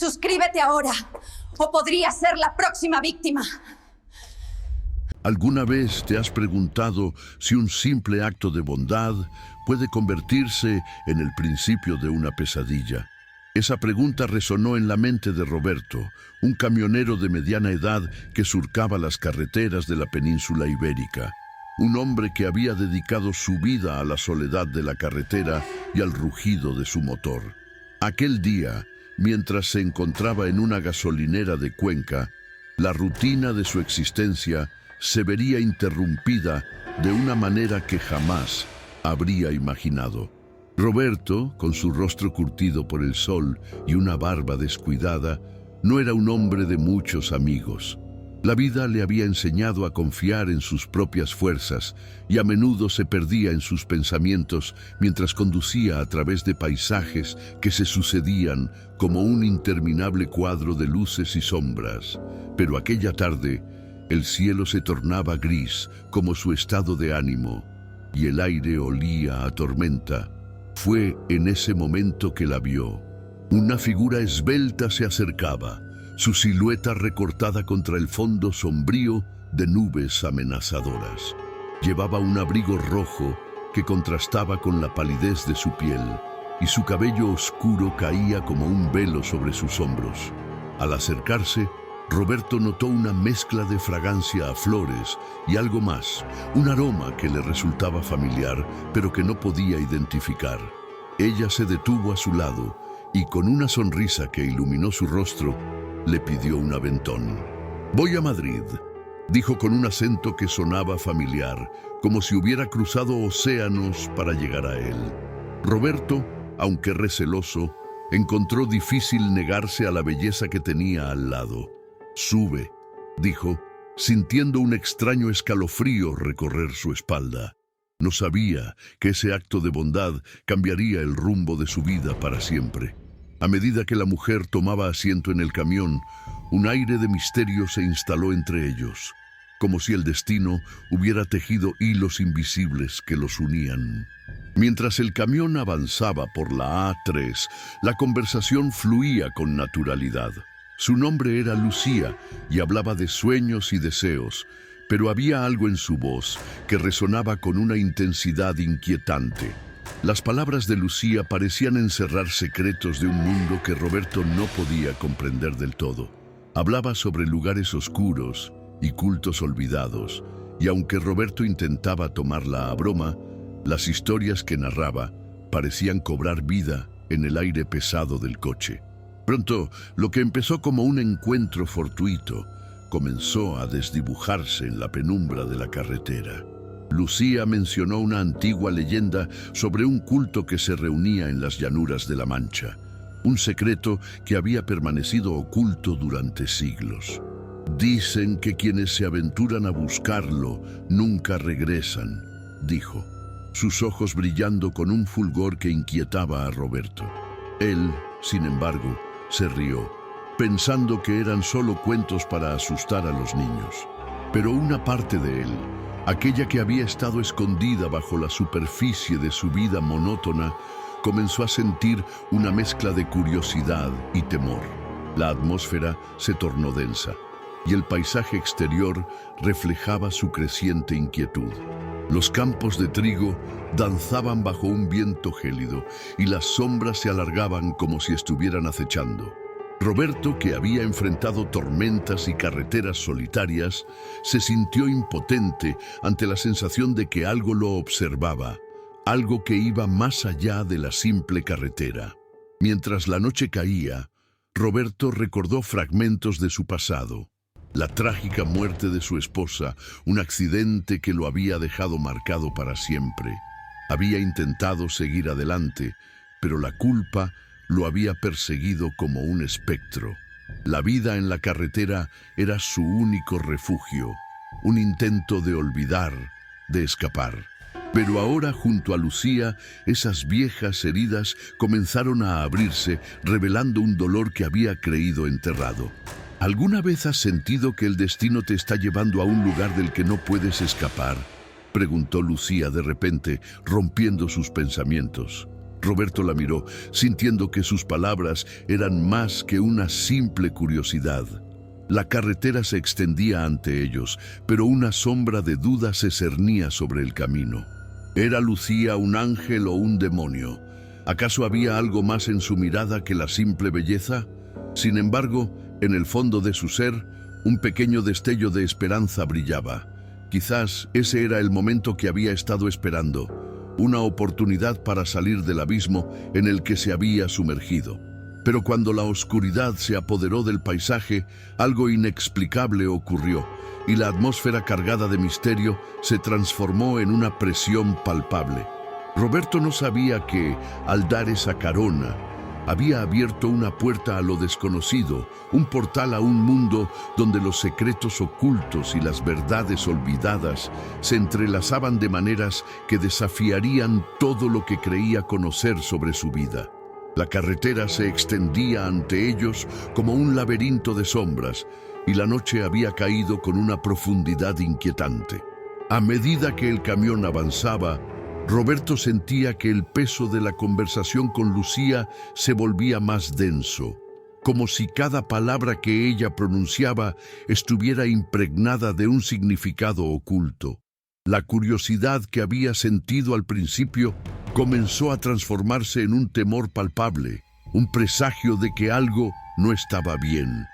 Suscríbete ahora, o podrías ser la próxima víctima. ¿Alguna vez te has preguntado si un simple acto de bondad puede convertirse en el principio de una pesadilla? Esa pregunta resonó en la mente de Roberto, un camionero de mediana edad que surcaba las carreteras de la península ibérica. Un hombre que había dedicado su vida a la soledad de la carretera y al rugido de su motor. Aquel día, mientras se encontraba en una gasolinera de Cuenca, la rutina de su existencia se vería interrumpida de una manera que jamás habría imaginado. Roberto, con su rostro curtido por el sol y una barba descuidada, no era un hombre de muchos amigos. La vida le había enseñado a confiar en sus propias fuerzas y a menudo se perdía en sus pensamientos mientras conducía a través de paisajes que se sucedían como un interminable cuadro de luces y sombras. Pero aquella tarde, el cielo se tornaba gris como su estado de ánimo y el aire olía a tormenta. Fue en ese momento que la vio. Una figura esbelta se acercaba, su silueta recortada contra el fondo sombrío de nubes amenazadoras. Llevaba un abrigo rojo que contrastaba con la palidez de su piel, y su cabello oscuro caía como un velo sobre sus hombros. Al acercarse, Roberto notó una mezcla de fragancia a flores y algo más, un aroma que le resultaba familiar, pero que no podía identificar. Ella se detuvo a su lado y con una sonrisa que iluminó su rostro, le pidió un aventón. «Voy a Madrid», dijo con un acento que sonaba familiar, como si hubiera cruzado océanos para llegar a él. Roberto, aunque receloso, encontró difícil negarse a la belleza que tenía al lado. «Sube», dijo, sintiendo un extraño escalofrío recorrer su espalda. No sabía que ese acto de bondad cambiaría el rumbo de su vida para siempre. A medida que la mujer tomaba asiento en el camión, un aire de misterio se instaló entre ellos, como si el destino hubiera tejido hilos invisibles que los unían. Mientras el camión avanzaba por la A3, la conversación fluía con naturalidad. Su nombre era Lucía y hablaba de sueños y deseos, pero había algo en su voz que resonaba con una intensidad inquietante. Las palabras de Lucía parecían encerrar secretos de un mundo que Roberto no podía comprender del todo. Hablaba sobre lugares oscuros y cultos olvidados, y aunque Roberto intentaba tomarla a broma, las historias que narraba parecían cobrar vida en el aire pesado del coche. Pronto, lo que empezó como un encuentro fortuito comenzó a desdibujarse en la penumbra de la carretera. Lucía mencionó una antigua leyenda sobre un culto que se reunía en las llanuras de la Mancha, un secreto que había permanecido oculto durante siglos. «Dicen que quienes se aventuran a buscarlo nunca regresan», dijo, sus ojos brillando con un fulgor que inquietaba a Roberto. Él, sin embargo, se rió, pensando que eran solo cuentos para asustar a los niños. Pero una parte de él, aquella que había estado escondida bajo la superficie de su vida monótona, comenzó a sentir una mezcla de curiosidad y temor. La atmósfera se tornó densa, y el paisaje exterior reflejaba su creciente inquietud. Los campos de trigo danzaban bajo un viento gélido, y las sombras se alargaban como si estuvieran acechando. Roberto, que había enfrentado tormentas y carreteras solitarias, se sintió impotente ante la sensación de que algo lo observaba, algo que iba más allá de la simple carretera. Mientras la noche caía, Roberto recordó fragmentos de su pasado. La trágica muerte de su esposa, un accidente que lo había dejado marcado para siempre. Había intentado seguir adelante, pero la culpa lo había perseguido como un espectro. La vida en la carretera era su único refugio, un intento de olvidar, de escapar. Pero ahora, junto a Lucía, esas viejas heridas comenzaron a abrirse, revelando un dolor que había creído enterrado. ¿Alguna vez has sentido que el destino te está llevando a un lugar del que no puedes escapar?, preguntó Lucía de repente, rompiendo sus pensamientos. Roberto la miró, sintiendo que sus palabras eran más que una simple curiosidad. La carretera se extendía ante ellos, pero una sombra de duda se cernía sobre el camino. ¿Era Lucía un ángel o un demonio? ¿Acaso había algo más en su mirada que la simple belleza? Sin embargo, en el fondo de su ser, un pequeño destello de esperanza brillaba. Quizás ese era el momento que había estado esperando, una oportunidad para salir del abismo en el que se había sumergido. Pero cuando la oscuridad se apoderó del paisaje, algo inexplicable ocurrió, y la atmósfera cargada de misterio se transformó en una presión palpable. Roberto no sabía que, al dar esa carona, había abierto una puerta a lo desconocido, un portal a un mundo donde los secretos ocultos y las verdades olvidadas se entrelazaban de maneras que desafiarían todo lo que creía conocer sobre su vida. La carretera se extendía ante ellos como un laberinto de sombras, y la noche había caído con una profundidad inquietante. A medida que el camión avanzaba, Roberto sentía que el peso de la conversación con Lucía se volvía más denso, como si cada palabra que ella pronunciaba estuviera impregnada de un significado oculto. La curiosidad que había sentido al principio comenzó a transformarse en un temor palpable, un presagio de que algo no estaba bien.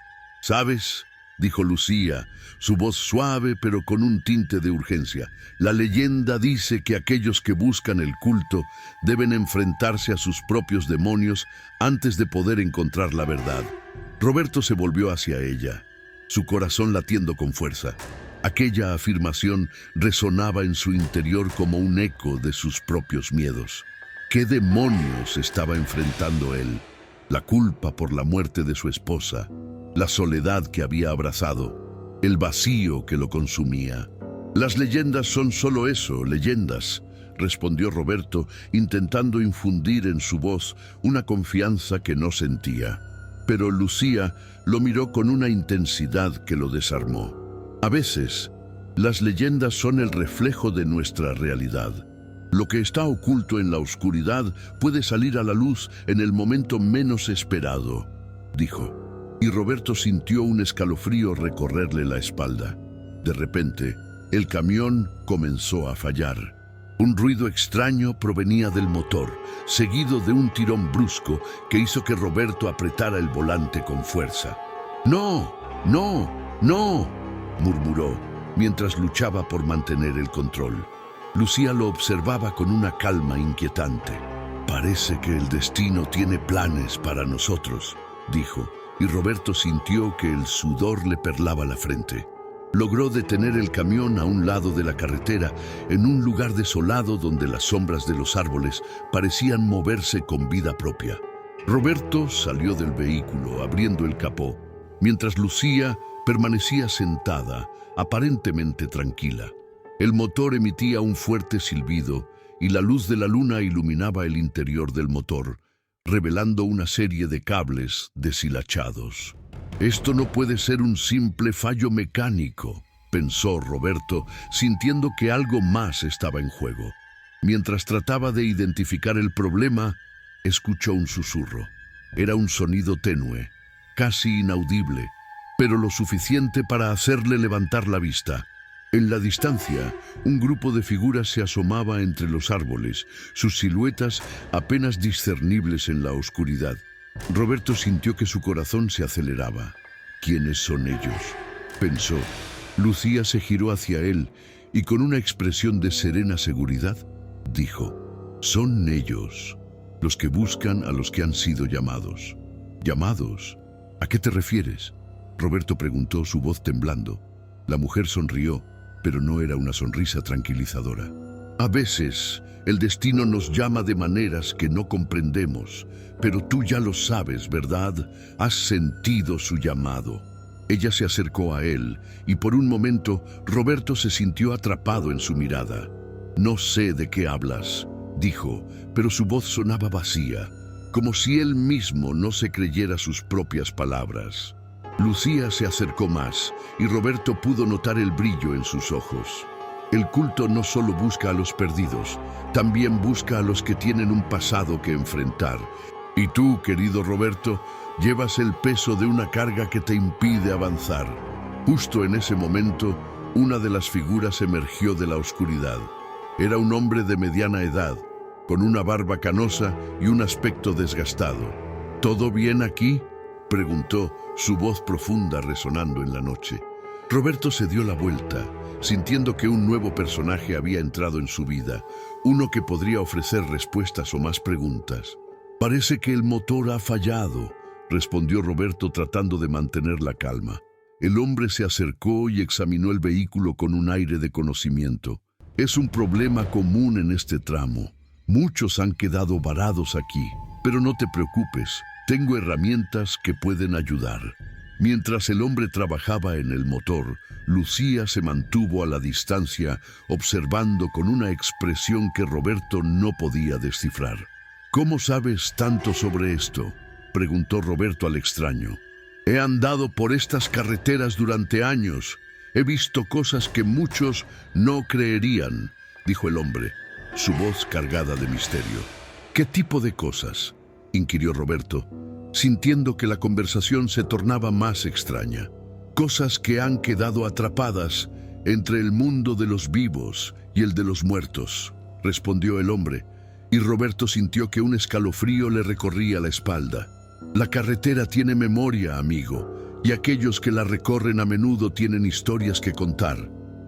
¿Sabes?, dijo Lucía, su voz suave pero con un tinte de urgencia. La leyenda dice que aquellos que buscan el culto deben enfrentarse a sus propios demonios antes de poder encontrar la verdad. Roberto se volvió hacia ella, su corazón latiendo con fuerza. Aquella afirmación resonaba en su interior como un eco de sus propios miedos. ¿Qué demonios estaba enfrentando él? La culpa por la muerte de su esposa, la soledad que había abrazado, el vacío que lo consumía. Las leyendas son solo eso, leyendas, respondió Roberto, intentando infundir en su voz una confianza que no sentía. Pero Lucía lo miró con una intensidad que lo desarmó. A veces, las leyendas son el reflejo de nuestra realidad. Lo que está oculto en la oscuridad puede salir a la luz en el momento menos esperado, dijo. Y Roberto sintió un escalofrío recorrerle la espalda. De repente, el camión comenzó a fallar. Un ruido extraño provenía del motor, seguido de un tirón brusco que hizo que Roberto apretara el volante con fuerza. ¡No! ¡No! ¡No!, murmuró, mientras luchaba por mantener el control. Lucía lo observaba con una calma inquietante. «Parece que el destino tiene planes para nosotros», dijo, y Roberto sintió que el sudor le perlaba la frente. Logró detener el camión a un lado de la carretera, en un lugar desolado donde las sombras de los árboles parecían moverse con vida propia. Roberto salió del vehículo, abriendo el capó, mientras Lucía permanecía sentada, aparentemente tranquila. El motor emitía un fuerte silbido y la luz de la luna iluminaba el interior del motor, revelando una serie de cables deshilachados. «Esto no puede ser un simple fallo mecánico», pensó Roberto, sintiendo que algo más estaba en juego. Mientras trataba de identificar el problema, escuchó un susurro. Era un sonido tenue, casi inaudible, pero lo suficiente para hacerle levantar la vista. En la distancia, un grupo de figuras se asomaba entre los árboles, sus siluetas apenas discernibles en la oscuridad. Roberto sintió que su corazón se aceleraba. «¿Quiénes son ellos?», pensó. Lucía se giró hacia él y con una expresión de serena seguridad, dijo: «Son ellos, los que buscan a los que han sido llamados». «¿Llamados? ¿A qué te refieres?», Roberto preguntó, su voz temblando. La mujer sonrió, pero no era una sonrisa tranquilizadora. «A veces, el destino nos llama de maneras que no comprendemos, pero tú ya lo sabes, ¿verdad? Has sentido su llamado». Ella se acercó a él, y por un momento Roberto se sintió atrapado en su mirada. «No sé de qué hablas», dijo, pero su voz sonaba vacía, como si él mismo no se creyera sus propias palabras. Lucía se acercó más, y Roberto pudo notar el brillo en sus ojos. El culto no solo busca a los perdidos, también busca a los que tienen un pasado que enfrentar. Y tú, querido Roberto, llevas el peso de una carga que te impide avanzar. Justo en ese momento, una de las figuras emergió de la oscuridad. Era un hombre de mediana edad, con una barba canosa y un aspecto desgastado. ¿Todo bien aquí?, preguntó, su voz profunda resonando en la noche. Roberto se dio la vuelta, sintiendo que un nuevo personaje había entrado en su vida, uno que podría ofrecer respuestas o más preguntas. «Parece que el motor ha fallado», respondió Roberto tratando de mantener la calma. El hombre se acercó y examinó el vehículo con un aire de conocimiento. «Es un problema común en este tramo. Muchos han quedado varados aquí, pero no te preocupes, tengo herramientas que pueden ayudar». Mientras el hombre trabajaba en el motor, Lucía se mantuvo a la distancia, observando con una expresión que Roberto no podía descifrar. «¿Cómo sabes tanto sobre esto?», preguntó Roberto al extraño. «He andado por estas carreteras durante años. He visto cosas que muchos no creerían», dijo el hombre, su voz cargada de misterio. «¿Qué tipo de cosas?», inquirió Roberto, sintiendo que la conversación se tornaba más extraña. «Cosas que han quedado atrapadas entre el mundo de los vivos y el de los muertos», respondió el hombre, y Roberto sintió que un escalofrío le recorría la espalda. «La carretera tiene memoria, amigo, y aquellos que la recorren a menudo tienen historias que contar».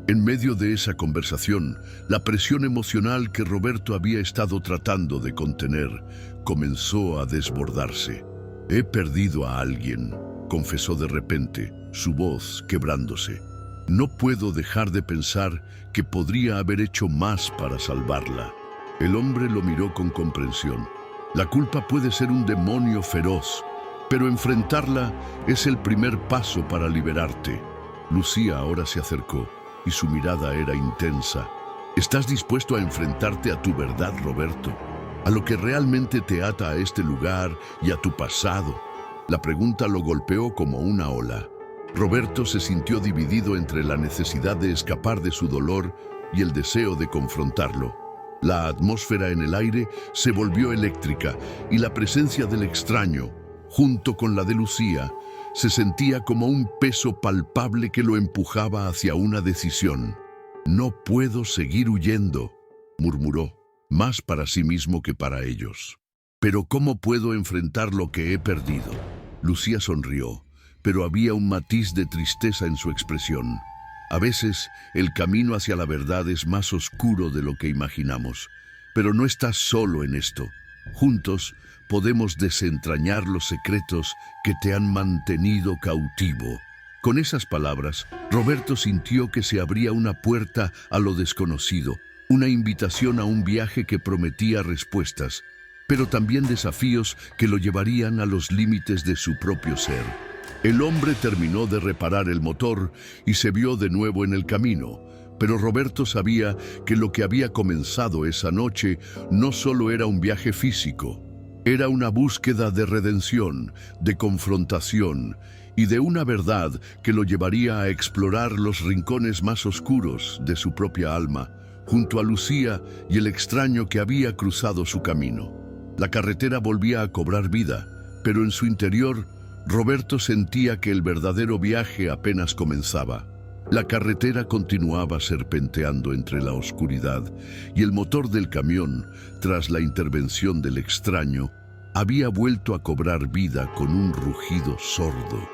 En medio de esa conversación, la presión emocional que Roberto había estado tratando de contener comenzó a desbordarse. «He perdido a alguien», confesó de repente, su voz quebrándose. «No puedo dejar de pensar que podría haber hecho más para salvarla». El hombre lo miró con comprensión. «La culpa puede ser un demonio feroz, pero enfrentarla es el primer paso para liberarte». Lucía ahora se acercó, y su mirada era intensa. «¿Estás dispuesto a enfrentarte a tu verdad, Roberto? ¿A lo que realmente te ata a este lugar y a tu pasado?». La pregunta lo golpeó como una ola. Roberto se sintió dividido entre la necesidad de escapar de su dolor y el deseo de confrontarlo. La atmósfera en el aire se volvió eléctrica y la presencia del extraño, junto con la de Lucía, se sentía como un peso palpable que lo empujaba hacia una decisión. «No puedo seguir huyendo», murmuró, más para sí mismo que para ellos. «Pero ¿cómo puedo enfrentar lo que he perdido?». Lucía sonrió, pero había un matiz de tristeza en su expresión. A veces, el camino hacia la verdad es más oscuro de lo que imaginamos, pero no estás solo en esto. Juntos podemos desentrañar los secretos que te han mantenido cautivo. Con esas palabras, Roberto sintió que se abría una puerta a lo desconocido, una invitación a un viaje que prometía respuestas, pero también desafíos que lo llevarían a los límites de su propio ser. El hombre terminó de reparar el motor y se vio de nuevo en el camino, pero Roberto sabía que lo que había comenzado esa noche no solo era un viaje físico, era una búsqueda de redención, de confrontación y de una verdad que lo llevaría a explorar los rincones más oscuros de su propia alma, junto a Lucía y el extraño que había cruzado su camino. La carretera volvía a cobrar vida, pero en su interior, Roberto sentía que el verdadero viaje apenas comenzaba. La carretera continuaba serpenteando entre la oscuridad y el motor del camión, tras la intervención del extraño, había vuelto a cobrar vida con un rugido sordo.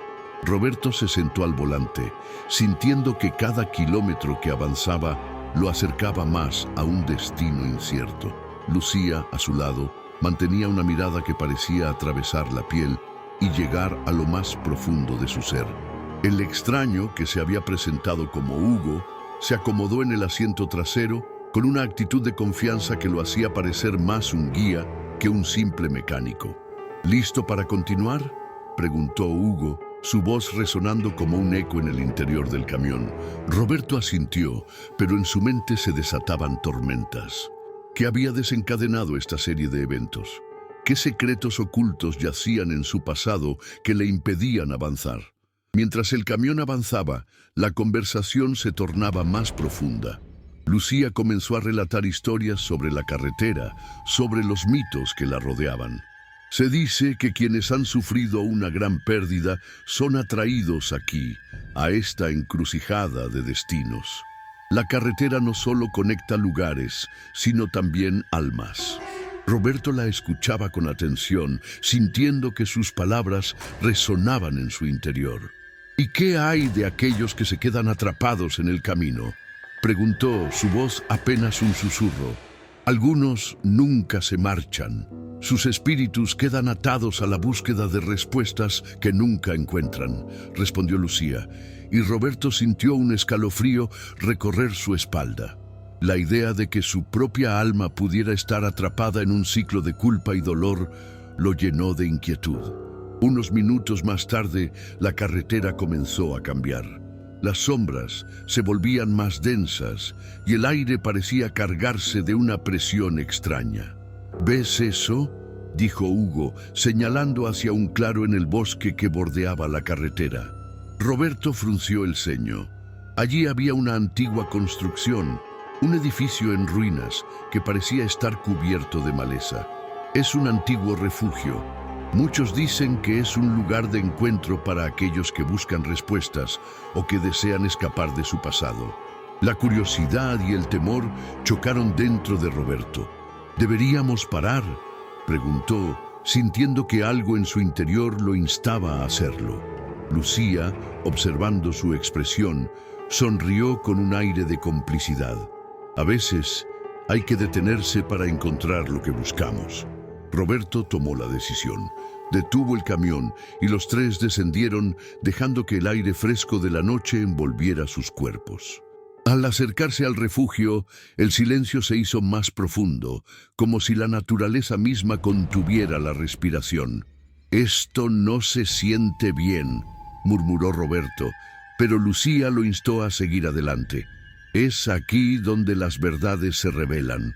Roberto se sentó al volante, sintiendo que cada kilómetro que avanzaba lo acercaba más a un destino incierto. Lucía, a su lado, mantenía una mirada que parecía atravesar la piel y llegar a lo más profundo de su ser. El extraño, que se había presentado como Hugo, se acomodó en el asiento trasero con una actitud de confianza que lo hacía parecer más un guía que un simple mecánico. «¿Listo para continuar?», preguntó Hugo, su voz resonando como un eco en el interior del camión. Roberto asintió, pero en su mente se desataban tormentas. ¿Qué había desencadenado esta serie de eventos? ¿Qué secretos ocultos yacían en su pasado que le impedían avanzar? Mientras el camión avanzaba, la conversación se tornaba más profunda. Lucía comenzó a relatar historias sobre la carretera, sobre los mitos que la rodeaban. Se dice que quienes han sufrido una gran pérdida son atraídos aquí, a esta encrucijada de destinos. La carretera no solo conecta lugares, sino también almas. Roberto la escuchaba con atención, sintiendo que sus palabras resonaban en su interior. ¿Y qué hay de aquellos que se quedan atrapados en el camino?, preguntó, su voz apenas un susurro. Algunos nunca se marchan. Sus espíritus quedan atados a la búsqueda de respuestas que nunca encuentran, respondió Lucía, y Roberto sintió un escalofrío recorrer su espalda. La idea de que su propia alma pudiera estar atrapada en un ciclo de culpa y dolor lo llenó de inquietud. Unos minutos más tarde, la carretera comenzó a cambiar. Las sombras se volvían más densas y el aire parecía cargarse de una presión extraña. ¿Ves eso?, dijo Hugo, señalando hacia un claro en el bosque que bordeaba la carretera. Roberto frunció el ceño. Allí había una antigua construcción, un edificio en ruinas que parecía estar cubierto de maleza. Es un antiguo refugio. Muchos dicen que es un lugar de encuentro para aquellos que buscan respuestas o que desean escapar de su pasado. La curiosidad y el temor chocaron dentro de Roberto. ¿Deberíamos parar?, preguntó, sintiendo que algo en su interior lo instaba a hacerlo. Lucía, observando su expresión, sonrió con un aire de complicidad. A veces hay que detenerse para encontrar lo que buscamos. Roberto tomó la decisión. Detuvo el camión y los tres descendieron, dejando que el aire fresco de la noche envolviera sus cuerpos. Al acercarse al refugio, el silencio se hizo más profundo, como si la naturaleza misma contuviera la respiración. «Esto no se siente bien», murmuró Roberto, pero Lucía lo instó a seguir adelante. «Es aquí donde las verdades se revelan».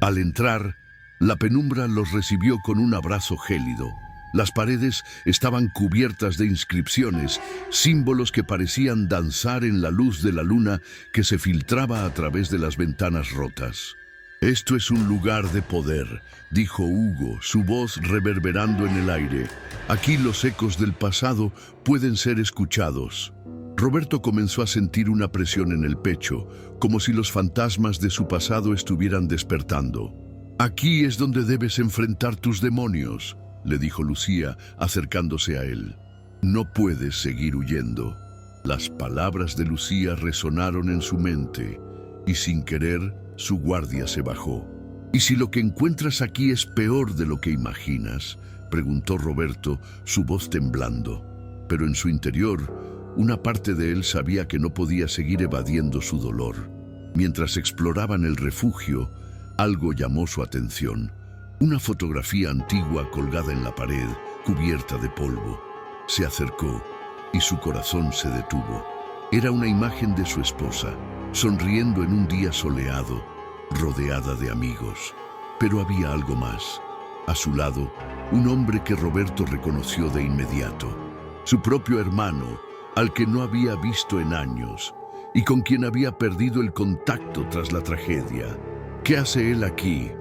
Al entrar, la penumbra los recibió con un abrazo gélido. Las paredes estaban cubiertas de inscripciones, símbolos que parecían danzar en la luz de la luna que se filtraba a través de las ventanas rotas. «Esto es un lugar de poder», dijo Hugo, su voz reverberando en el aire. «Aquí los ecos del pasado pueden ser escuchados». Roberto comenzó a sentir una presión en el pecho, como si los fantasmas de su pasado estuvieran despertando. «Aquí es donde debes enfrentar tus demonios», le dijo Lucía, acercándose a él. «No puedes seguir huyendo». Las palabras de Lucía resonaron en su mente, y sin querer, su guardia se bajó. «¿Y si lo que encuentras aquí es peor de lo que imaginas?», preguntó Roberto, su voz temblando. Pero en su interior, una parte de él sabía que no podía seguir evadiendo su dolor. Mientras exploraban el refugio, algo llamó su atención. Una fotografía antigua colgada en la pared, cubierta de polvo. Se acercó y su corazón se detuvo. Era una imagen de su esposa, sonriendo en un día soleado, rodeada de amigos. Pero había algo más. A su lado, un hombre que Roberto reconoció de inmediato. Su propio hermano, al que no había visto en años, y con quien había perdido el contacto tras la tragedia. «¿Qué hace él aquí?»,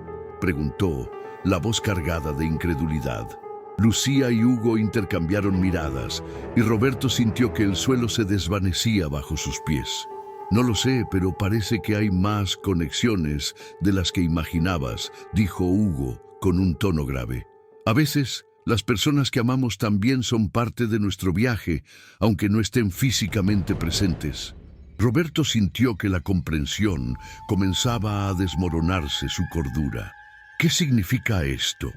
preguntó, la voz cargada de incredulidad. Lucía y Hugo intercambiaron miradas, y Roberto sintió que el suelo se desvanecía bajo sus pies. «No lo sé, pero parece que hay más conexiones de las que imaginabas», dijo Hugo, con un tono grave. «A veces, las personas que amamos también son parte de nuestro viaje, aunque no estén físicamente presentes». Roberto sintió que la comprensión comenzaba a desmoronarse su cordura. «¿Qué significa esto?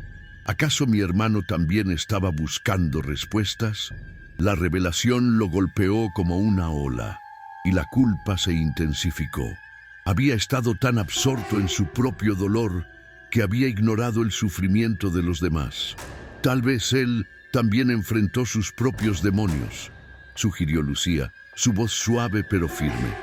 ¿Acaso mi hermano también estaba buscando respuestas?». La revelación lo golpeó como una ola, y la culpa se intensificó. Había estado tan absorto en su propio dolor que había ignorado el sufrimiento de los demás. «Tal vez él también enfrentó sus propios demonios», sugirió Lucía, su voz suave pero firme.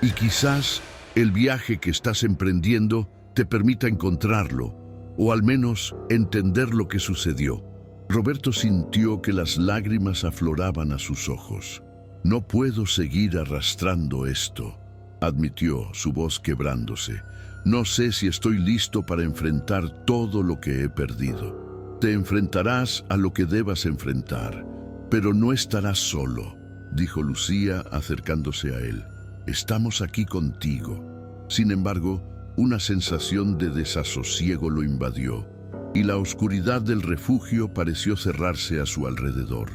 «Y quizás el viaje que estás emprendiendo te permita encontrarlo, o al menos entender lo que sucedió». Roberto sintió que las lágrimas afloraban a sus ojos. «No puedo seguir arrastrando esto». admitió, su voz quebrándose. No sé si estoy listo para enfrentar todo lo que he perdido. Te enfrentarás a lo que debas enfrentar, pero no estarás solo, dijo Lucía acercándose a él. Estamos aquí contigo. Sin embargo, una sensación de desasosiego lo invadió, y la oscuridad del refugio pareció cerrarse a su alrededor.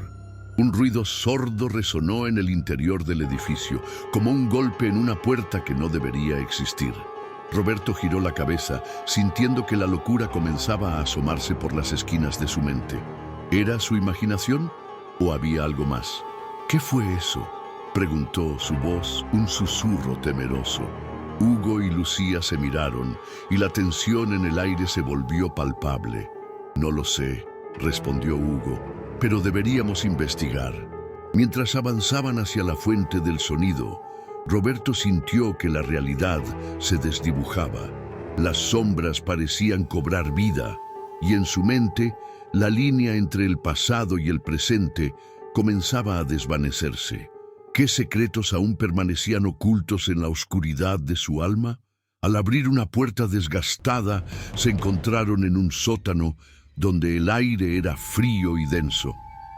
Un ruido sordo resonó en el interior del edificio, como un golpe en una puerta que no debería existir. Roberto giró la cabeza, sintiendo que la locura comenzaba a asomarse por las esquinas de su mente. ¿Era su imaginación o había algo más? ¿Qué fue eso?, preguntó su voz, un susurro temeroso. Hugo y Lucía se miraron, y la tensión en el aire se volvió palpable. No lo sé, respondió Hugo, pero deberíamos investigar. Mientras avanzaban hacia la fuente del sonido, Roberto sintió que la realidad se desdibujaba. Las sombras parecían cobrar vida, y en su mente, la línea entre el pasado y el presente comenzaba a desvanecerse. ¿Qué secretos aún permanecían ocultos en la oscuridad de su alma? Al abrir una puerta desgastada, se encontraron en un sótano donde el aire era frío y denso.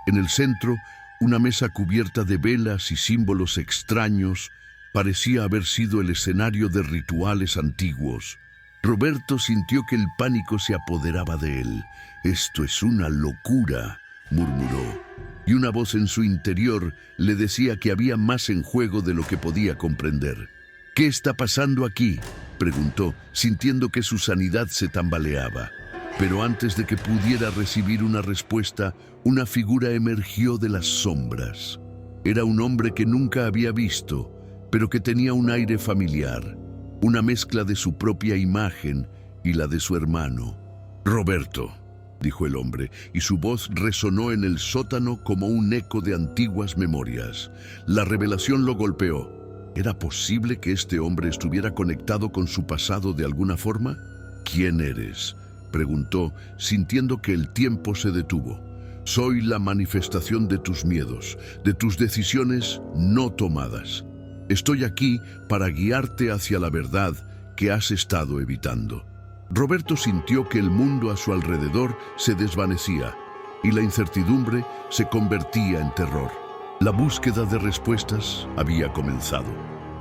En el centro, una mesa cubierta de velas y símbolos extraños parecía haber sido el escenario de rituales antiguos. Roberto sintió que el pánico se apoderaba de él. «Esto es una locura», murmuró, y una voz en su interior le decía que había más en juego de lo que podía comprender. «¿Qué está pasando aquí?», preguntó, sintiendo que su sanidad se tambaleaba. Pero antes de que pudiera recibir una respuesta, una figura emergió de las sombras. Era un hombre que nunca había visto, pero que tenía un aire familiar, una mezcla de su propia imagen y la de su hermano. «Roberto», dijo el hombre, y su voz resonó en el sótano como un eco de antiguas memorias. La revelación lo golpeó. ¿Era posible que este hombre estuviera conectado con su pasado de alguna forma? «¿Quién eres?», preguntó, sintiendo que el tiempo se detuvo. «Soy la manifestación de tus miedos, de tus decisiones no tomadas. Estoy aquí para guiarte hacia la verdad que has estado evitando». Roberto sintió que el mundo a su alrededor se desvanecía y la incertidumbre se convertía en terror. La búsqueda de respuestas había comenzado,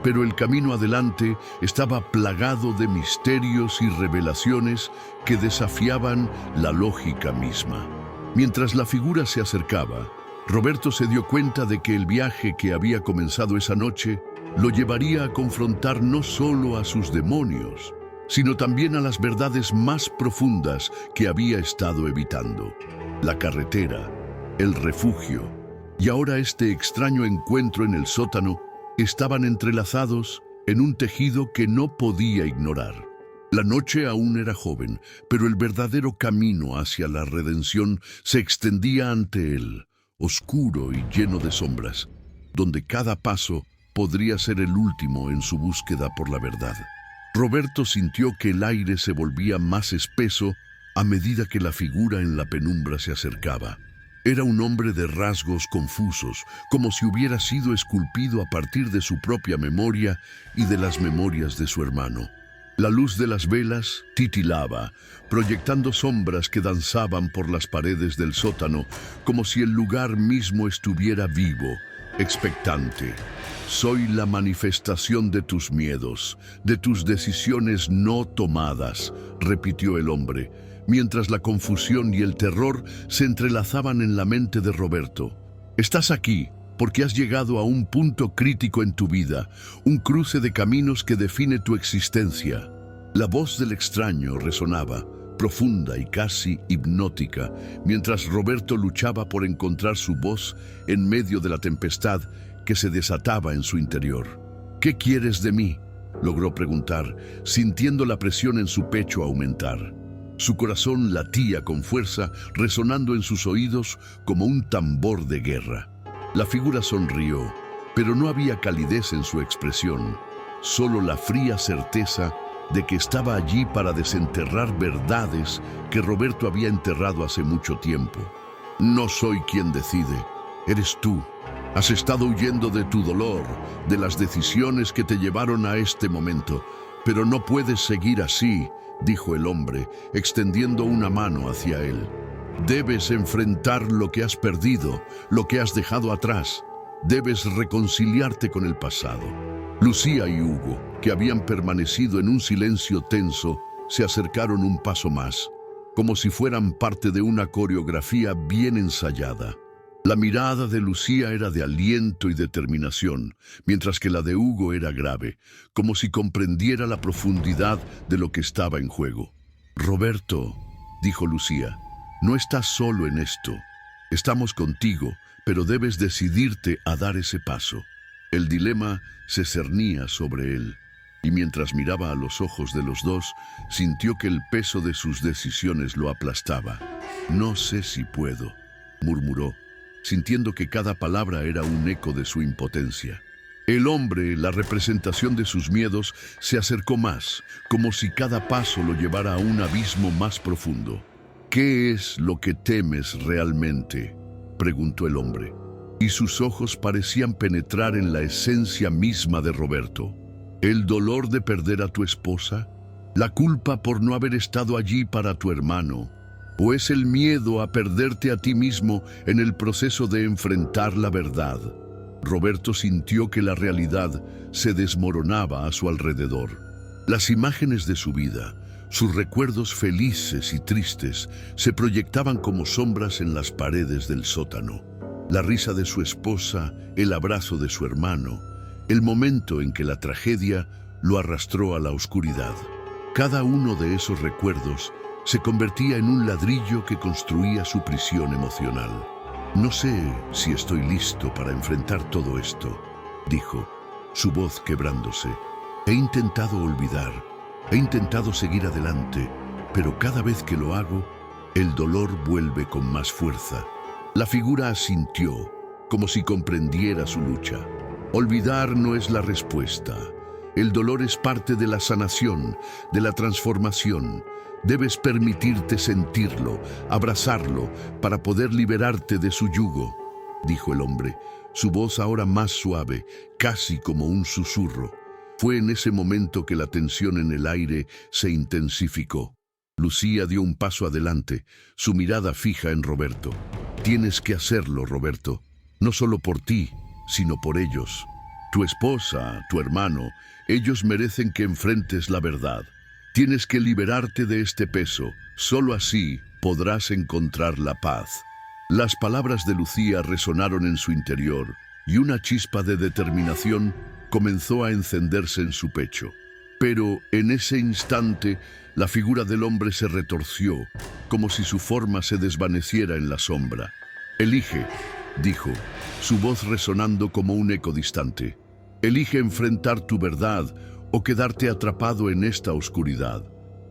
pero el camino adelante estaba plagado de misterios y revelaciones que desafiaban la lógica misma. Mientras la figura se acercaba, Roberto se dio cuenta de que el viaje que había comenzado esa noche lo llevaría a confrontar no solo a sus demonios, sino también a las verdades más profundas que había estado evitando. La carretera, el refugio, y ahora este extraño encuentro en el sótano estaban entrelazados en un tejido que no podía ignorar. La noche aún era joven, pero el verdadero camino hacia la redención se extendía ante él, oscuro y lleno de sombras, donde cada paso podría ser el último en su búsqueda por la verdad. Roberto sintió que el aire se volvía más espeso a medida que la figura en la penumbra se acercaba. Era un hombre de rasgos confusos, como si hubiera sido esculpido a partir de su propia memoria y de las memorias de su hermano. La luz de las velas titilaba, proyectando sombras que danzaban por las paredes del sótano, como si el lugar mismo estuviera vivo, expectante. «Soy la manifestación de tus miedos, de tus decisiones no tomadas», repitió el hombre, mientras la confusión y el terror se entrelazaban en la mente de Roberto. «Estás aquí porque has llegado a un punto crítico en tu vida, un cruce de caminos que define tu existencia». La voz del extraño resonaba, profunda y casi hipnótica, mientras Roberto luchaba por encontrar su voz en medio de la tempestad que se desataba en su interior. «¿Qué quieres de mí?», logró preguntar, sintiendo la presión en su pecho aumentar. Su corazón latía con fuerza, resonando en sus oídos como un tambor de guerra. La figura sonrió, pero no había calidez en su expresión, solo la fría certeza de que estaba allí para desenterrar verdades que Roberto había enterrado hace mucho tiempo. «No soy quien decide, eres tú», Has estado huyendo de tu dolor, de las decisiones que te llevaron a este momento, pero no puedes seguir así, dijo el hombre, extendiendo una mano hacia él. Debes enfrentar lo que has perdido, lo que has dejado atrás. Debes reconciliarte con el pasado. Lucía y Hugo, que habían permanecido en un silencio tenso, se acercaron un paso más, como si fueran parte de una coreografía bien ensayada. La mirada de Lucía era de aliento y determinación, mientras que la de Hugo era grave, como si comprendiera la profundidad de lo que estaba en juego. «Roberto», dijo Lucía, «no estás solo en esto. Estamos contigo, pero debes decidirte a dar ese paso». El dilema se cernía sobre él, y mientras miraba a los ojos de los dos, sintió que el peso de sus decisiones lo aplastaba. «No sé si puedo», murmuró, sintiendo que cada palabra era un eco de su impotencia. El hombre, la representación de sus miedos, se acercó más, como si cada paso lo llevara a un abismo más profundo. «¿Qué es lo que temes realmente?», preguntó el hombre, y sus ojos parecían penetrar en la esencia misma de Roberto. ¿El dolor de perder a tu esposa? ¿La culpa por no haber estado allí para tu hermano? ¿O es el miedo a perderte a ti mismo en el proceso de enfrentar la verdad? Roberto sintió que la realidad se desmoronaba a su alrededor. Las imágenes de su vida, sus recuerdos felices y tristes, se proyectaban como sombras en las paredes del sótano. La risa de su esposa, el abrazo de su hermano, el momento en que la tragedia lo arrastró a la oscuridad. Cada uno de esos recuerdos se convertía en un ladrillo que construía su prisión emocional. «No sé si estoy listo para enfrentar todo esto», dijo, su voz quebrándose. «He intentado olvidar, he intentado seguir adelante, pero cada vez que lo hago, el dolor vuelve con más fuerza». La figura asintió, como si comprendiera su lucha. Olvidar no es la respuesta. El dolor es parte de la sanación, de la transformación. Debes permitirte sentirlo, abrazarlo, para poder liberarte de su yugo, dijo el hombre, su voz ahora más suave, casi como un susurro. Fue en ese momento que la tensión en el aire se intensificó. Lucía dio un paso adelante, su mirada fija en Roberto. «Tienes que hacerlo, Roberto, no solo por ti, sino por ellos. Tu esposa, tu hermano, ellos merecen que enfrentes la verdad. Tienes que liberarte de este peso, solo así podrás encontrar la paz». Las palabras de Lucía resonaron en su interior y una chispa de determinación comenzó a encenderse en su pecho. Pero en ese instante, la figura del hombre se retorció, como si su forma se desvaneciera en la sombra. «Elige», dijo, su voz resonando como un eco distante. «Elige enfrentar tu verdad o quedarte atrapado en esta oscuridad».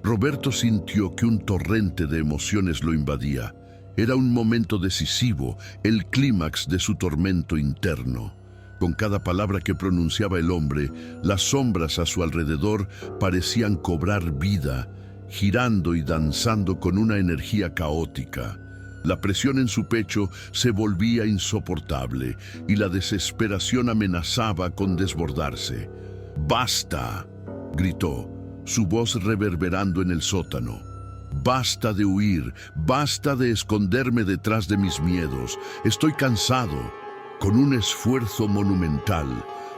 Roberto sintió que un torrente de emociones lo invadía. Era un momento decisivo, el clímax de su tormento interno. Con cada palabra que pronunciaba el hombre, las sombras a su alrededor parecían cobrar vida, girando y danzando con una energía caótica. La presión en su pecho se volvía insoportable y la desesperación amenazaba con desbordarse. «¡Basta!», gritó, su voz reverberando en el sótano. «Basta de huir, basta de esconderme detrás de mis miedos. Estoy cansado». Con un esfuerzo monumental,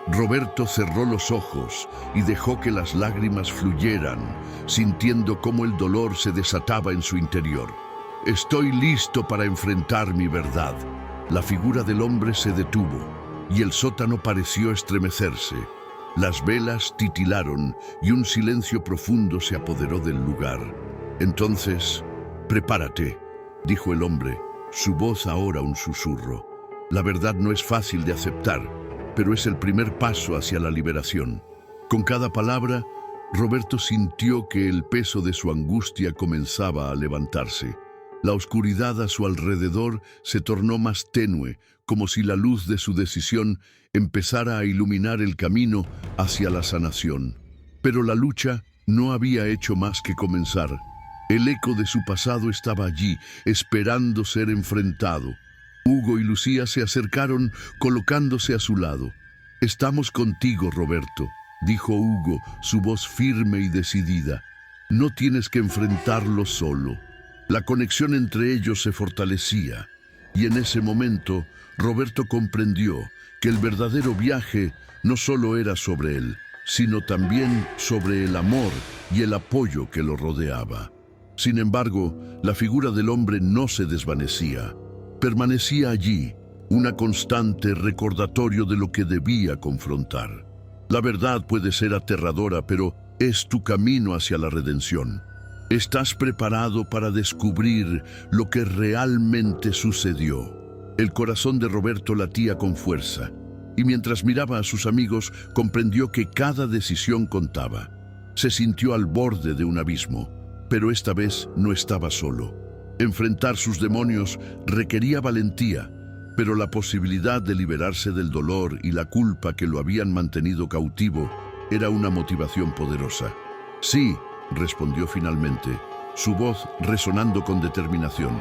Roberto cerró los ojos y dejó que las lágrimas fluyeran, sintiendo cómo el dolor se desataba en su interior. «Estoy listo para enfrentar mi verdad». La figura del hombre se detuvo y el sótano pareció estremecerse. Las velas titilaron y un silencio profundo se apoderó del lugar. Entonces, «Prepárate», dijo el hombre, su voz ahora un susurro. «La verdad no es fácil de aceptar, pero es el primer paso hacia la liberación». Con cada palabra, Roberto sintió que el peso de su angustia comenzaba a levantarse. La oscuridad a su alrededor se tornó más tenue, como si la luz de su decisión empezara a iluminar el camino hacia la sanación. Pero la lucha no había hecho más que comenzar. El eco de su pasado estaba allí, esperando ser enfrentado. Hugo y Lucía se acercaron colocándose a su lado. «Estamos contigo, Roberto», dijo Hugo, su voz firme y decidida. «No tienes que enfrentarlo solo». La conexión entre ellos se fortalecía, y en ese momento Roberto comprendió que el verdadero viaje no solo era sobre él, sino también sobre el amor y el apoyo que lo rodeaba. Sin embargo, la figura del hombre no se desvanecía. Permanecía allí, una constante recordatorio de lo que debía confrontar. La verdad puede ser aterradora, pero es tu camino hacia la redención. ¿Estás preparado para descubrir lo que realmente sucedió? El corazón de Roberto latía con fuerza, y mientras miraba a sus amigos, comprendió que cada decisión contaba. Se sintió al borde de un abismo, pero esta vez no estaba solo. Enfrentar sus demonios requería valentía, pero la posibilidad de liberarse del dolor y la culpa que lo habían mantenido cautivo era una motivación poderosa. «Sí», respondió finalmente, su voz resonando con determinación.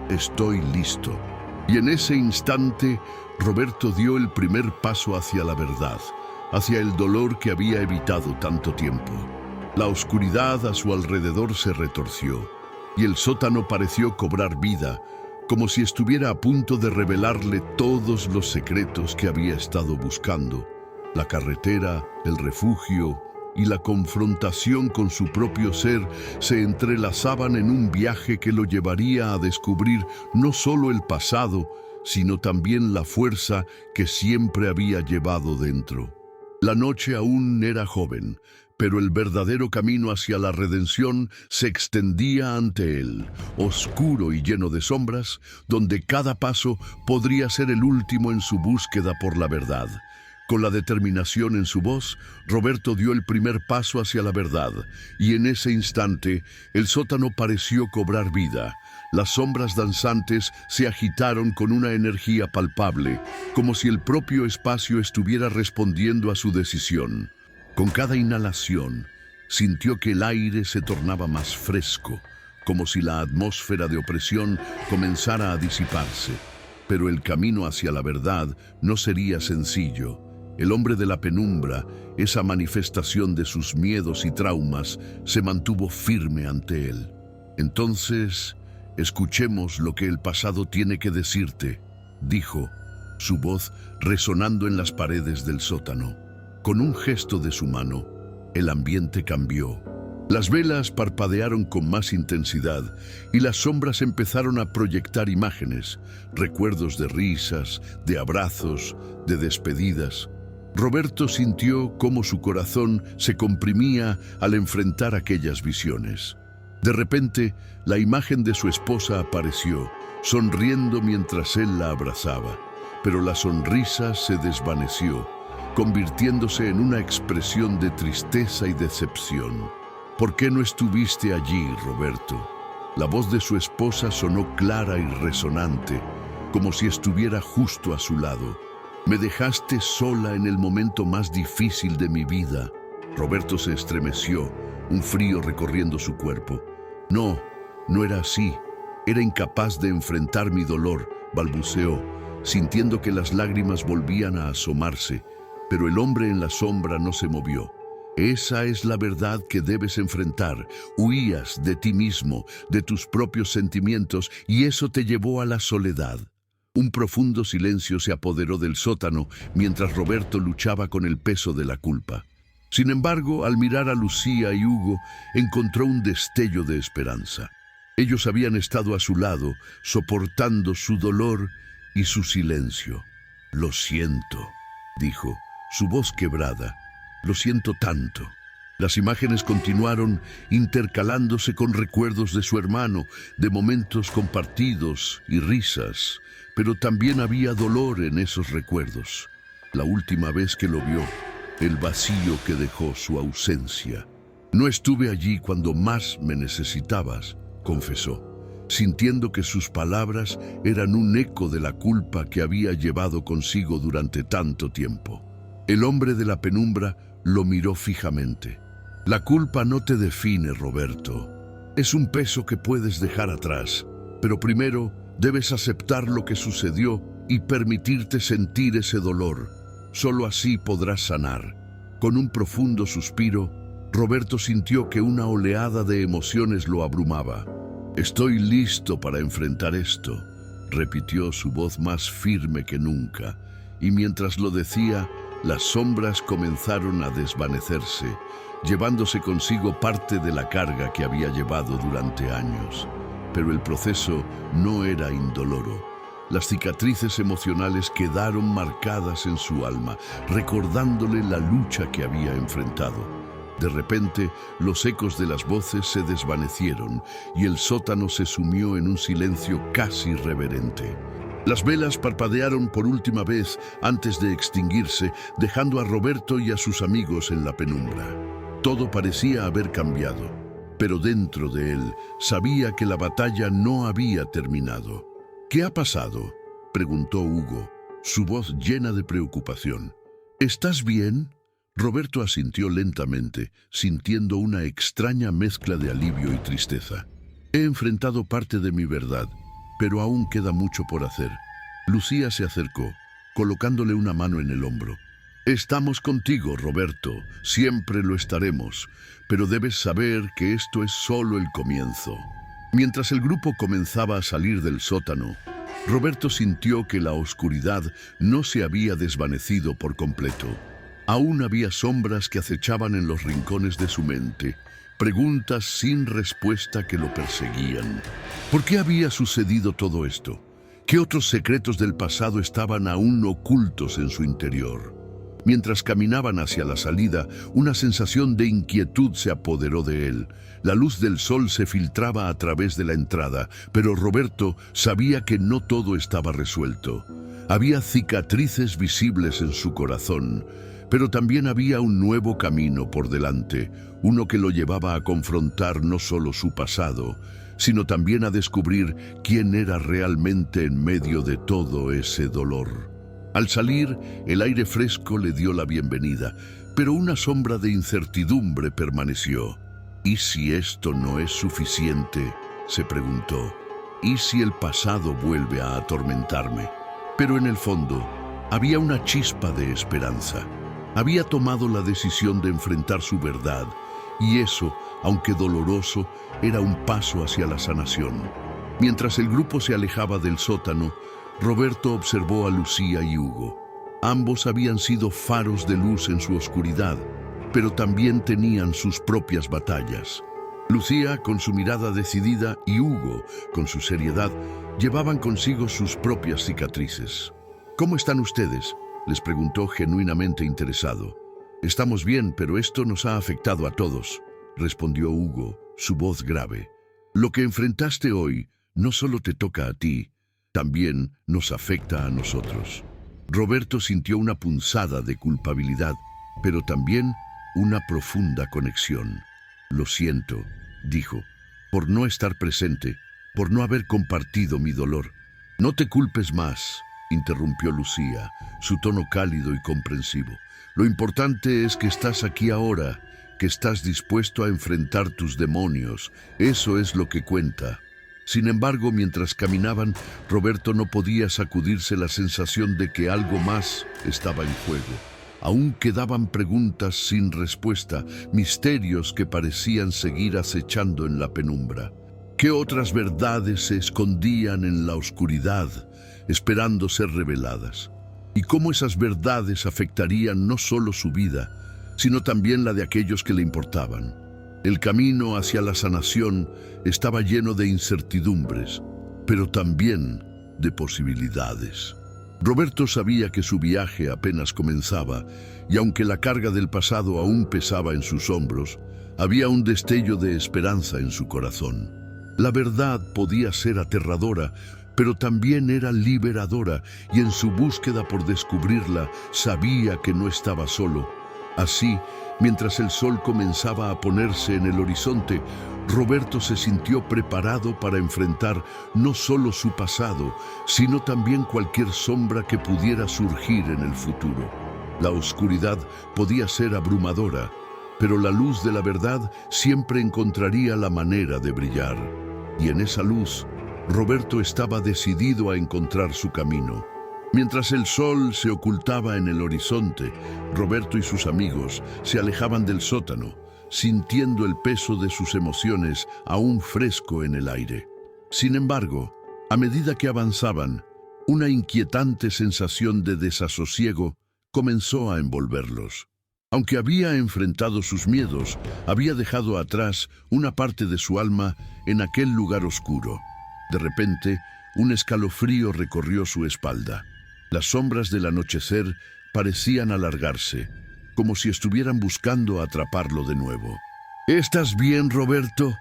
«Estoy listo». Y en ese instante, Roberto dio el primer paso hacia la verdad, hacia el dolor que había evitado tanto tiempo. La oscuridad a su alrededor se retorció, y el sótano pareció cobrar vida, como si estuviera a punto de revelarle todos los secretos que había estado buscando. La carretera, el refugio y la confrontación con su propio ser se entrelazaban en un viaje que lo llevaría a descubrir no solo el pasado, sino también la fuerza que siempre había llevado dentro. La noche aún era joven, pero el verdadero camino hacia la redención se extendía ante él, oscuro y lleno de sombras, donde cada paso podría ser el último en su búsqueda por la verdad. Con la determinación en su voz, Roberto dio el primer paso hacia la verdad, y en ese instante el sótano pareció cobrar vida. Las sombras danzantes se agitaron con una energía palpable, como si el propio espacio estuviera respondiendo a su decisión. Con cada inhalación, sintió que el aire se tornaba más fresco, como si la atmósfera de opresión comenzara a disiparse. Pero el camino hacia la verdad no sería sencillo. El hombre de la penumbra, esa manifestación de sus miedos y traumas, se mantuvo firme ante él. «Entonces, escuchemos lo que el pasado tiene que decirte», dijo, su voz resonando en las paredes del sótano. Con un gesto de su mano, el ambiente cambió. Las velas parpadearon con más intensidad y las sombras empezaron a proyectar imágenes, recuerdos de risas, de abrazos, de despedidas. Roberto sintió cómo su corazón se comprimía al enfrentar aquellas visiones. De repente, la imagen de su esposa apareció, sonriendo mientras él la abrazaba, pero la sonrisa se desvaneció, convirtiéndose en una expresión de tristeza y decepción. «¿Por qué no estuviste allí, Roberto?». La voz de su esposa sonó clara y resonante, como si estuviera justo a su lado. «Me dejaste sola en el momento más difícil de mi vida». Roberto se estremeció, un frío recorriendo su cuerpo. «No, no era así. Era incapaz de enfrentar mi dolor», balbuceó, sintiendo que las lágrimas volvían a asomarse. Pero el hombre en la sombra no se movió. «Esa es la verdad que debes enfrentar. Huías de ti mismo, de tus propios sentimientos, y eso te llevó a la soledad». Un profundo silencio se apoderó del sótano mientras Roberto luchaba con el peso de la culpa. Sin embargo, al mirar a Lucía y Hugo, encontró un destello de esperanza. Ellos habían estado a su lado, soportando su dolor y su silencio. «Lo siento», dijo, su voz quebrada. «Lo siento tanto». Las imágenes continuaron intercalándose con recuerdos de su hermano, de momentos compartidos y risas, pero también había dolor en esos recuerdos. La última vez que lo vio, el vacío que dejó su ausencia. «No estuve allí cuando más me necesitabas», confesó, sintiendo que sus palabras eran un eco de la culpa que había llevado consigo durante tanto tiempo. El hombre de la penumbra lo miró fijamente. «La culpa no te define, Roberto. Es un peso que puedes dejar atrás, pero primero Debes aceptar lo que sucedió y permitirte sentir ese dolor. Solo así podrás sanar. Con un profundo suspiro, Roberto sintió que una oleada de emociones lo abrumaba. «Estoy listo para enfrentar esto», repitió su voz más firme que nunca, y mientras lo decía, las sombras comenzaron a desvanecerse, llevándose consigo parte de la carga que había llevado durante años. Pero el proceso no era indoloro. Las cicatrices emocionales quedaron marcadas en su alma, recordándole la lucha que había enfrentado. De repente, los ecos de las voces se desvanecieron y el sótano se sumió en un silencio casi reverente. Las velas parpadearon por última vez antes de extinguirse, dejando a Roberto y a sus amigos en la penumbra. Todo parecía haber cambiado, pero dentro de él sabía que la batalla no había terminado. «¿Qué ha pasado?», preguntó Hugo, su voz llena de preocupación. «¿Estás bien?». Roberto asintió lentamente, sintiendo una extraña mezcla de alivio y tristeza. «He enfrentado parte de mi verdad, pero aún queda mucho por hacer». Lucía se acercó, colocándole una mano en el hombro. «Estamos contigo, Roberto, siempre lo estaremos, pero debes saber que esto es solo el comienzo». Mientras el grupo comenzaba a salir del sótano, Roberto sintió que la oscuridad no se había desvanecido por completo. Aún había sombras que acechaban en los rincones de su mente, preguntas sin respuesta que lo perseguían. ¿Por qué había sucedido todo esto? ¿Qué otros secretos del pasado estaban aún ocultos en su interior? Mientras caminaban hacia la salida, una sensación de inquietud se apoderó de él. La luz del sol se filtraba a través de la entrada, pero Roberto sabía que no todo estaba resuelto. Había cicatrices visibles en su corazón, pero también había un nuevo camino por delante, uno que lo llevaba a confrontar no solo su pasado, sino también a descubrir quién era realmente en medio de todo ese dolor. Al salir, el aire fresco le dio la bienvenida, pero una sombra de incertidumbre permaneció. «¿Y si esto no es suficiente?», se preguntó. «¿Y si el pasado vuelve a atormentarme?». Pero en el fondo, había una chispa de esperanza. Había tomado la decisión de enfrentar su verdad, y eso, aunque doloroso, era un paso hacia la sanación. Mientras el grupo se alejaba del sótano, Roberto observó a Lucía y Hugo. Ambos habían sido faros de luz en su oscuridad, pero también tenían sus propias batallas. Lucía, con su mirada decidida, y Hugo, con su seriedad, llevaban consigo sus propias cicatrices. «¿Cómo están ustedes?», les preguntó genuinamente interesado. «Estamos bien, pero esto nos ha afectado a todos», respondió Hugo, su voz grave. «Lo que enfrentaste hoy no solo te toca a ti, también nos afecta a nosotros». Roberto sintió una punzada de culpabilidad, pero también una profunda conexión. «Lo siento», dijo, «por no estar presente, por no haber compartido mi dolor». «No te culpes más», interrumpió Lucía, su tono cálido y comprensivo. «Lo importante es que estás aquí ahora, que estás dispuesto a enfrentar tus demonios. Eso es lo que cuenta». Sin embargo, mientras caminaban, Roberto no podía sacudirse la sensación de que algo más estaba en juego. Aún quedaban preguntas sin respuesta, misterios que parecían seguir acechando en la penumbra. ¿Qué otras verdades se escondían en la oscuridad, esperando ser reveladas? ¿Y cómo esas verdades afectarían no solo su vida, sino también la de aquellos que le importaban? El camino hacia la sanación estaba lleno de incertidumbres, pero también de posibilidades. Roberto sabía que su viaje apenas comenzaba, y aunque la carga del pasado aún pesaba en sus hombros, había un destello de esperanza en su corazón. La verdad podía ser aterradora, pero también era liberadora, y en su búsqueda por descubrirla sabía que no estaba solo. Así, mientras el sol comenzaba a ponerse en el horizonte, Roberto se sintió preparado para enfrentar no solo su pasado, sino también cualquier sombra que pudiera surgir en el futuro. La oscuridad podía ser abrumadora, pero la luz de la verdad siempre encontraría la manera de brillar. Y en esa luz, Roberto estaba decidido a encontrar su camino. Mientras el sol se ocultaba en el horizonte, Roberto y sus amigos se alejaban del sótano, sintiendo el peso de sus emociones aún fresco en el aire. Sin embargo, a medida que avanzaban, una inquietante sensación de desasosiego comenzó a envolverlos. Aunque había enfrentado sus miedos, había dejado atrás una parte de su alma en aquel lugar oscuro. De repente, un escalofrío recorrió su espalda. Las sombras del anochecer parecían alargarse, como si estuvieran buscando atraparlo de nuevo. ¿Estás bien, Roberto?,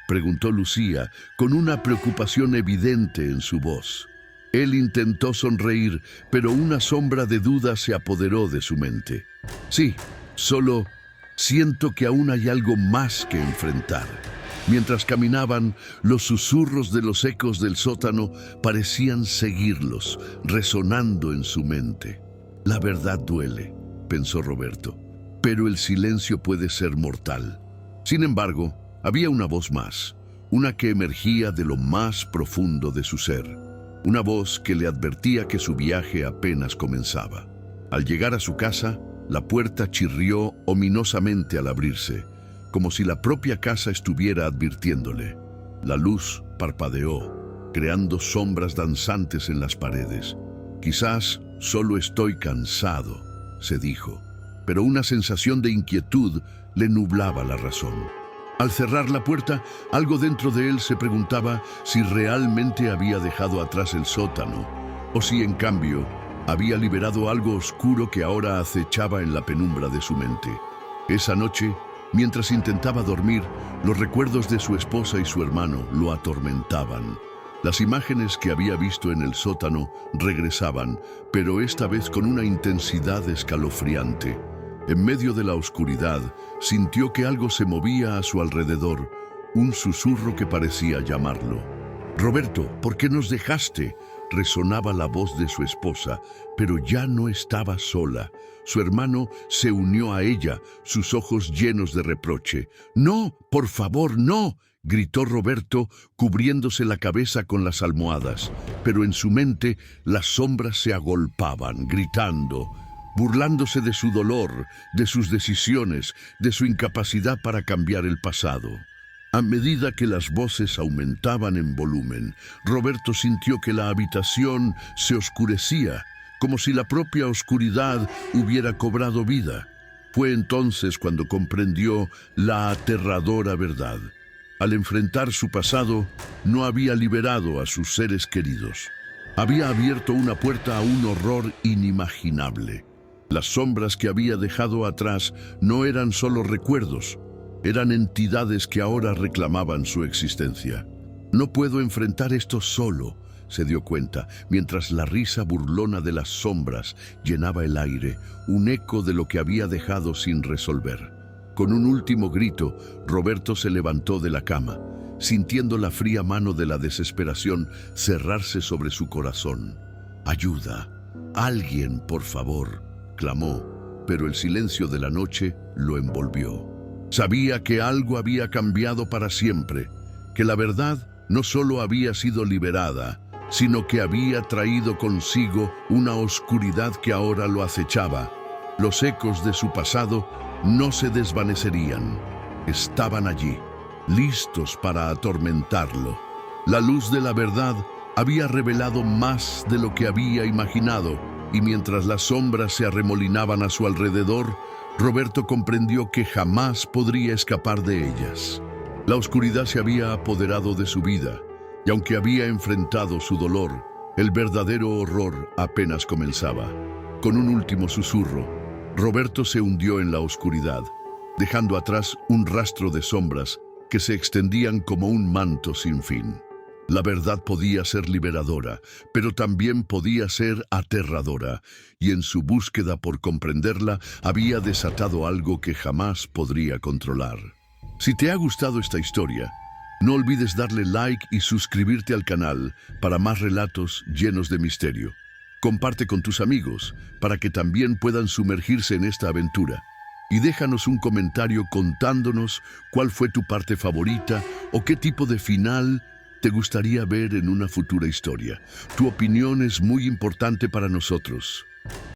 preguntó Lucía, con una preocupación evidente en su voz. Él intentó sonreír, pero una sombra de duda se apoderó de su mente. Sí, solo siento que aún hay algo más que enfrentar. Mientras caminaban, los susurros de los ecos del sótano parecían seguirlos, resonando en su mente. La verdad duele, pensó Roberto, pero el silencio puede ser mortal. Sin embargo, había una voz más, una que emergía de lo más profundo de su ser. Una voz que le advertía que su viaje apenas comenzaba. Al llegar a su casa, la puerta chirrió ominosamente al abrirse, como si la propia casa estuviera advirtiéndole. La luz parpadeó, creando sombras danzantes en las paredes. Quizás solo estoy cansado, se dijo, pero una sensación de inquietud le nublaba la razón. Al cerrar la puerta, algo dentro de él se preguntaba si realmente había dejado atrás el sótano, o si en cambio había liberado algo oscuro que ahora acechaba en la penumbra de su mente. Esa noche, mientras intentaba dormir, los recuerdos de su esposa y su hermano lo atormentaban. Las imágenes que había visto en el sótano regresaban, pero esta vez con una intensidad escalofriante. En medio de la oscuridad, sintió que algo se movía a su alrededor, un susurro que parecía llamarlo. «Roberto, ¿por qué nos dejaste?», resonaba la voz de su esposa, pero ya no estaba sola. Su hermano se unió a ella, sus ojos llenos de reproche. «No, por favor, no», gritó Roberto, cubriéndose la cabeza con las almohadas, pero en su mente las sombras se agolpaban, gritando, burlándose de su dolor, de sus decisiones, de su incapacidad para cambiar el pasado. A medida que las voces aumentaban en volumen, Roberto sintió que la habitación se oscurecía, como si la propia oscuridad hubiera cobrado vida. Fue entonces cuando comprendió la aterradora verdad. Al enfrentar su pasado, no había liberado a sus seres queridos. Había abierto una puerta a un horror inimaginable. Las sombras que había dejado atrás no eran solo recuerdos, eran entidades que ahora reclamaban su existencia. «No puedo enfrentar esto solo», se dio cuenta, mientras la risa burlona de las sombras llenaba el aire, un eco de lo que había dejado sin resolver. Con un último grito, Roberto se levantó de la cama, sintiendo la fría mano de la desesperación cerrarse sobre su corazón. «Ayuda, alguien, por favor», clamó, pero el silencio de la noche lo envolvió. Sabía que algo había cambiado para siempre, que la verdad no solo había sido liberada, sino que había traído consigo una oscuridad que ahora lo acechaba. Los ecos de su pasado no se desvanecerían. Estaban allí, listos para atormentarlo. La luz de la verdad había revelado más de lo que había imaginado, y mientras las sombras se arremolinaban a su alrededor, Roberto comprendió que jamás podría escapar de ellas. La oscuridad se había apoderado de su vida, y aunque había enfrentado su dolor, el verdadero horror apenas comenzaba. Con un último susurro, Roberto se hundió en la oscuridad, dejando atrás un rastro de sombras que se extendían como un manto sin fin. La verdad podía ser liberadora, pero también podía ser aterradora, y en su búsqueda por comprenderla había desatado algo que jamás podría controlar. Si te ha gustado esta historia, no olvides darle like y suscribirte al canal para más relatos llenos de misterio. Comparte con tus amigos para que también puedan sumergirse en esta aventura. Y déjanos un comentario contándonos cuál fue tu parte favorita o qué tipo de final te gustaría ver en una futura historia? Tu opinión es muy importante para nosotros.